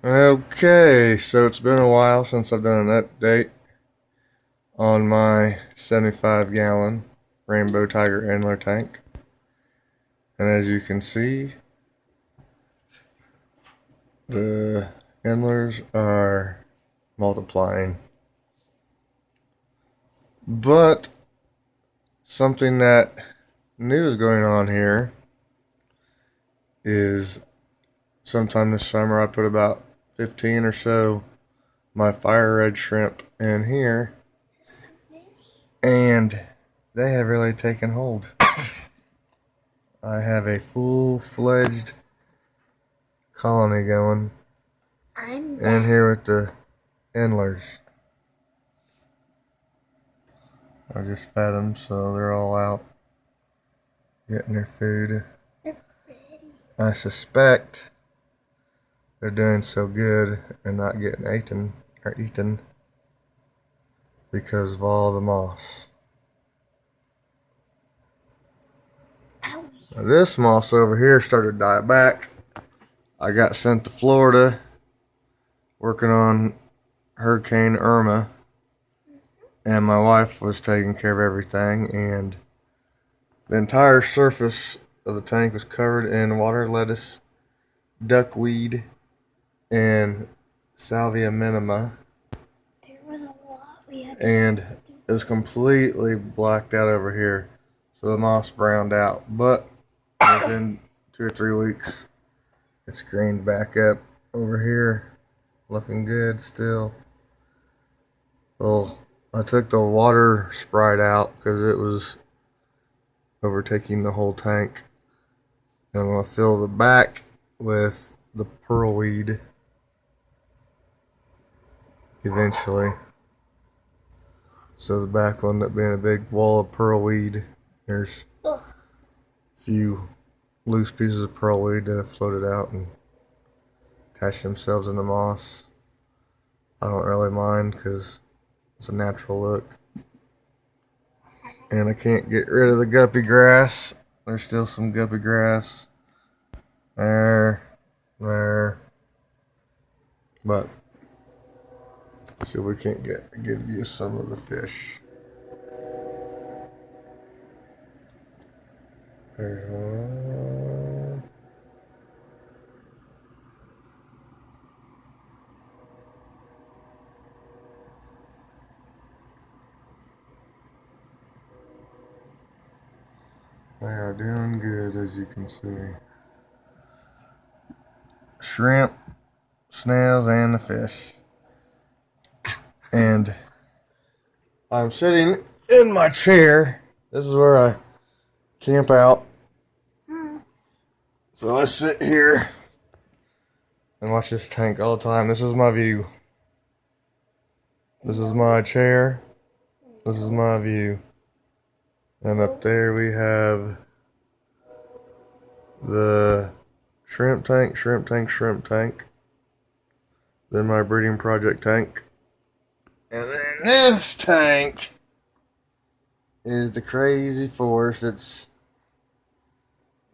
Okay, so it's been a while since I've done an update on my 75-gallon Rainbow Tiger Endler tank. And as you can see, the endlers are multiplying. But something that new is going on here is sometime this summer I put about 15 or so my fire red shrimp in here, and they have really taken hold. I have a full-fledged colony going in here with the endlers. I just fed them, so they're all out getting their food. I suspect they're doing so good and not getting eaten because of all the moss. Now this moss over here started to die back. I got sent to Florida working on Hurricane Irma, and my wife was taking care of everything, and the entire surface of the tank was covered in water lettuce, duckweed, and salvia minima. There was a lot we had to And it was completely blacked out over here, so the moss browned out. But within 2 or 3 weeks, it's greened back up over here, looking good still. Well, I took the water sprite out because it was overtaking the whole tank. And I'm going to fill the back with the pearlweed eventually. So the back will end up being a big wall of pearlweed. There's a few loose pieces of pearlweed that have floated out and attached themselves in the moss. I don't really mind because it's a natural look. And I can't get rid of the guppy grass. There's still some guppy grass there. But see if we can't give you some of the fish. There's one. They are doing good, as you can see. Shrimp, snails, and the fish. And I'm sitting in my chair. This is where I camp out. So I sit here and watch this tank all the time. This is my view. This is my chair. This is my view. And up there we have the shrimp tank, shrimp tank, shrimp tank. Then my breeding project tank. And then this tank is the crazy forest. It's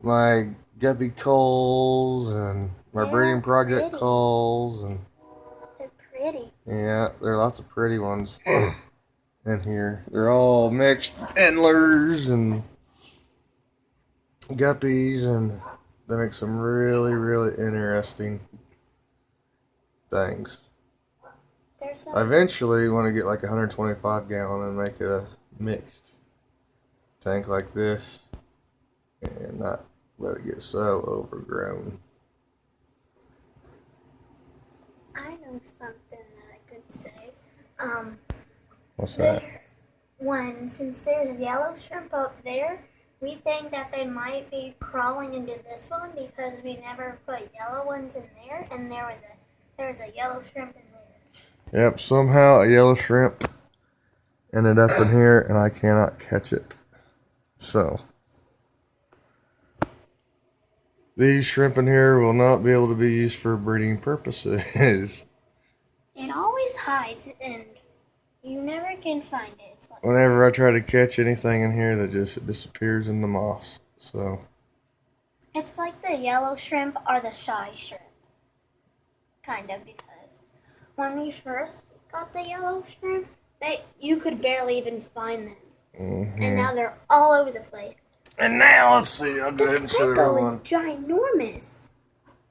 my guppy coals and my breeding project coals. And They're pretty. yeah, there are lots of pretty ones in here. They're all mixed endlers and guppies, and they make some really, really interesting things. I eventually want to get like a 125 gallon and make it a mixed tank like this and not let it get so overgrown. I know something that I could say. What's that? Since there's yellow shrimp up there, we think that they might be crawling into this one because we never put yellow ones in there, and there was a yellow shrimp in there. Yep, somehow a yellow shrimp ended up in here and I cannot catch it. So these shrimp in here will not be able to be used for breeding purposes. It always hides, and you never can find it. It's like Whenever I try to catch anything in here, that just disappears in the moss. So it's like the yellow shrimp are the shy shrimp, kind of, because when we first got the yellow shrimp, you could barely even find them. And now they're all over the place. And now let's see. I'll go ahead and show The pleco is everyone. ginormous.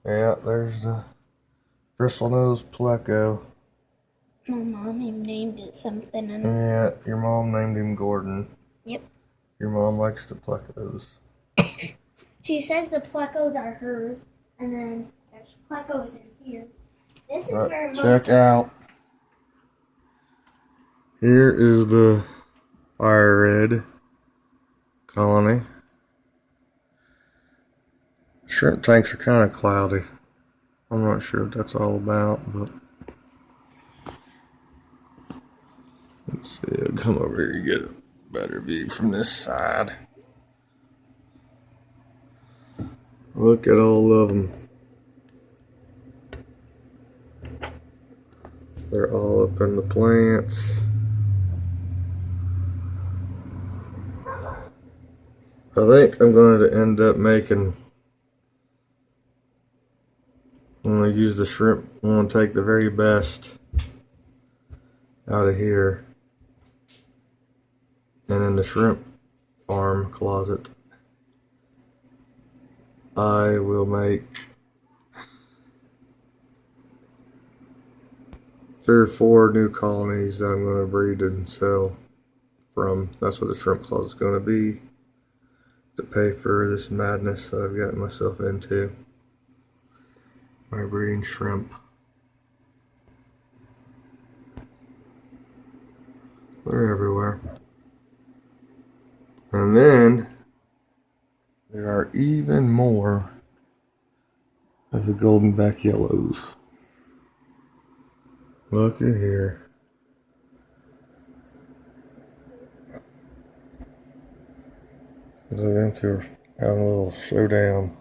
Yeah, there's the bristlenose pleco. My mommy named it something. Yeah, your mom named him Gordon. Yep. Your mom likes the plecos. She says the plecos are hers, and then there's plecos in here. This is where check out. Here is the fire red colony. Shrimp tanks are kind of cloudy. I'm not sure what that's all about, but let's see. I'll come over here and get a better view from this side. Look at all of them. They're all up in the plants. I think I'm going to end up making, I'm going to use the shrimp, I'm going to take the very best out of here and in the shrimp farm closet I will make 3 or 4 new colonies that I'm going to breed and sell from. That's what the shrimp closet's going to be, to pay for this madness that I've gotten myself into by breeding shrimp. They're everywhere. And then there are even more of the golden back yellows. Look at here. Them two are having a little showdown.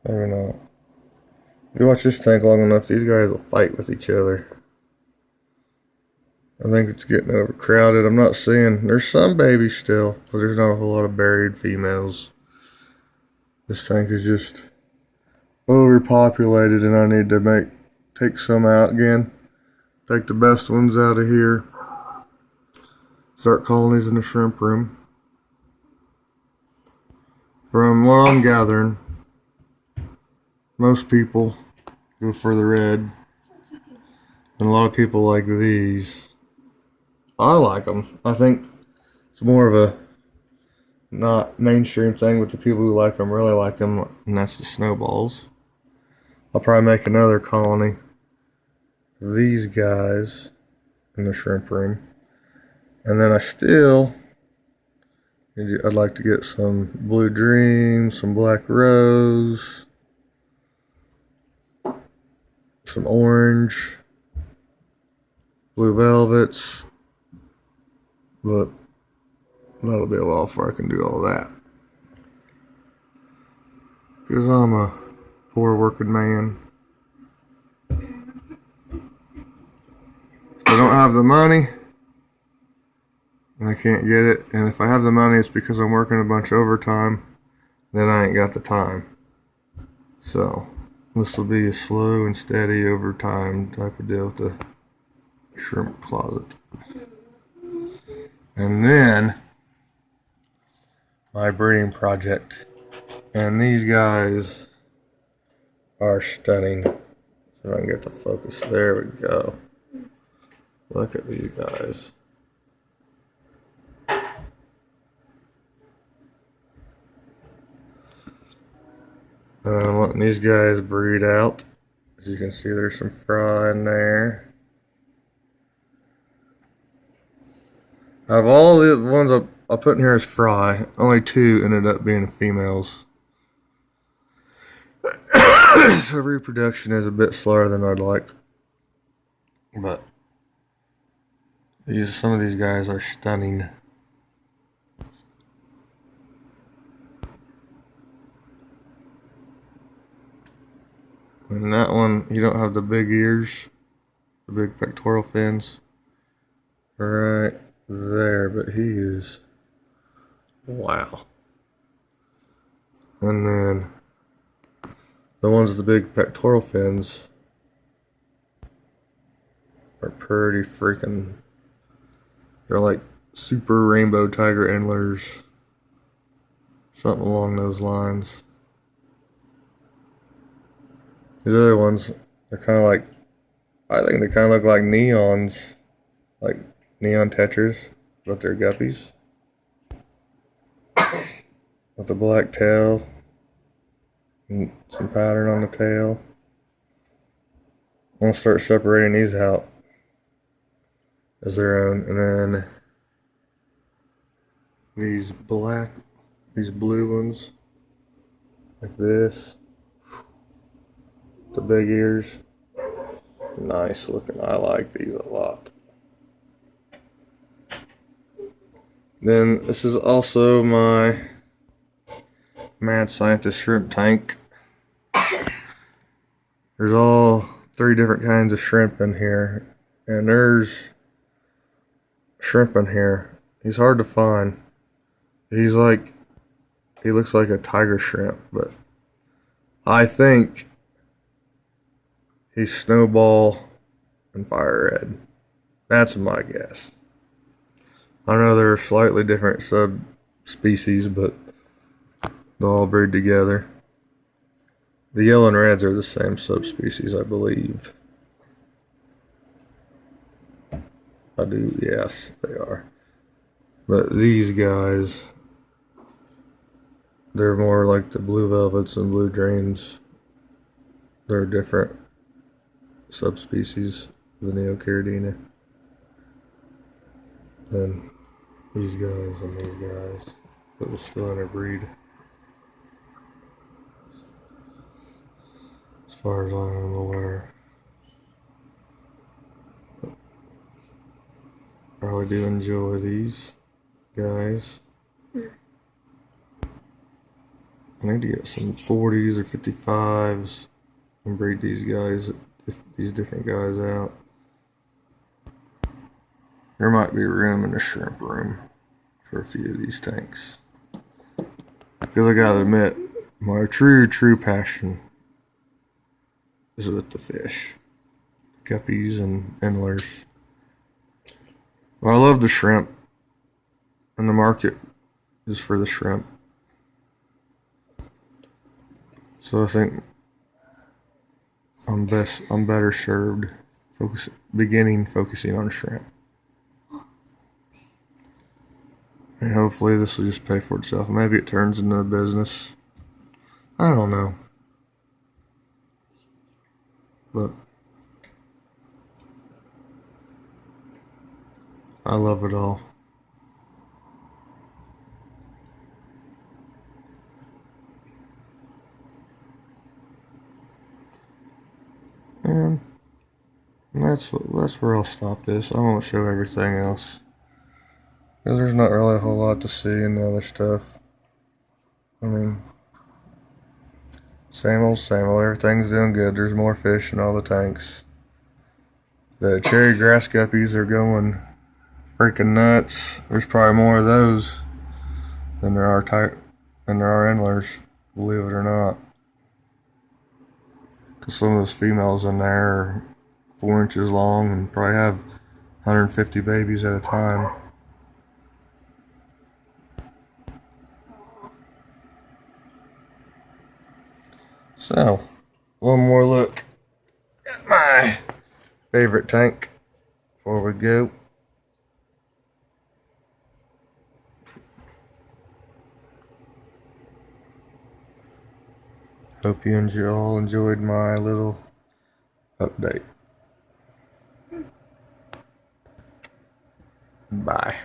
Maybe not. If you watch this tank long enough, these guys will fight with each other. I think it's getting overcrowded. I'm not seeing, there's some babies still, but there's not a whole lot of buried females. This tank is just overpopulated, and I need to take some out again. Take the best ones out of here. Start colonies in the shrimp room. From what I'm gathering, most people go for the red, and a lot of people like these. I like them. I think it's more of a not mainstream thing, but the people who like them really like them, and that's the snowballs. I'll probably make another colony of these guys in the shrimp room. And then I'd like to get some blue dream, some black rose, some orange, blue velvets, but that'll be a while before I can do all that, because I'm a poor working man. If I don't have the money, I can't get it, and if I have the money, it's because I'm working a bunch of overtime, then I ain't got the time. So this will be a slow and steady overtime type of deal with the shrimp closet. And then my breeding project, and these guys are stunning. So if I can get the focus, there we go. Look at these guys. I'm letting these guys breed out. As you can see, there's some fry in there. Out of all the ones I put in here as fry, only 2 ended up being females. So reproduction is a bit slower than I'd like. But some of these guys are stunning. And that one, you don't have the big ears, the big pectoral fins. Right there, but he is, wow. And then The ones with the big pectoral fins are pretty freaking. They're like super rainbow tiger endlers. Something along those lines. These other ones, they're kind of like, I think they kind of look like neons, like neon tetras, but they're guppies. With the black tail and some pattern on the tail. I'm gonna start separating these out as their own, and then these blue ones, like this, the big ears, nice looking. I like these a lot. Then this is also my mad scientist shrimp tank. There's all 3 different kinds of shrimp in here, and there's shrimp in here. He's hard to find. He looks like a tiger shrimp, but I think he's snowball and fire red. That's my guess. I know they're slightly different subspecies, but they'll all breed together. The yellow and reds are the same subspecies, I believe. I do, yes, they are. But these guys, they're more like the blue velvets and blue dreams. They're different subspecies of the Neocaridina. Then these guys and these guys that was still interbreed. As far as I am aware. I really do enjoy these guys. I need to get some 40s or 55s and breed these guys, these different guys out. There might be room in the shrimp room for a few of these tanks. Because I gotta admit, my true passion is with the fish. Guppies and endlers. Well, I love the shrimp, and the market is for the shrimp. So I think I'm better served focusing on shrimp. And hopefully this will just pay for itself. Maybe it turns into a business. I don't know. But I love it all. And that's where I'll stop this. I won't show everything else. Because there's not really a whole lot to see in the other stuff. I mean, same old, everything's doing good. There's more fish in all the tanks. The cherry grass guppies are going freaking nuts. There's probably more of those than there are endlers, believe it or not. Because some of those females in there are 4 inches long and probably have 150 babies at a time. So, one more look at my favorite tank before we go. Hope you all enjoyed my little update. Bye.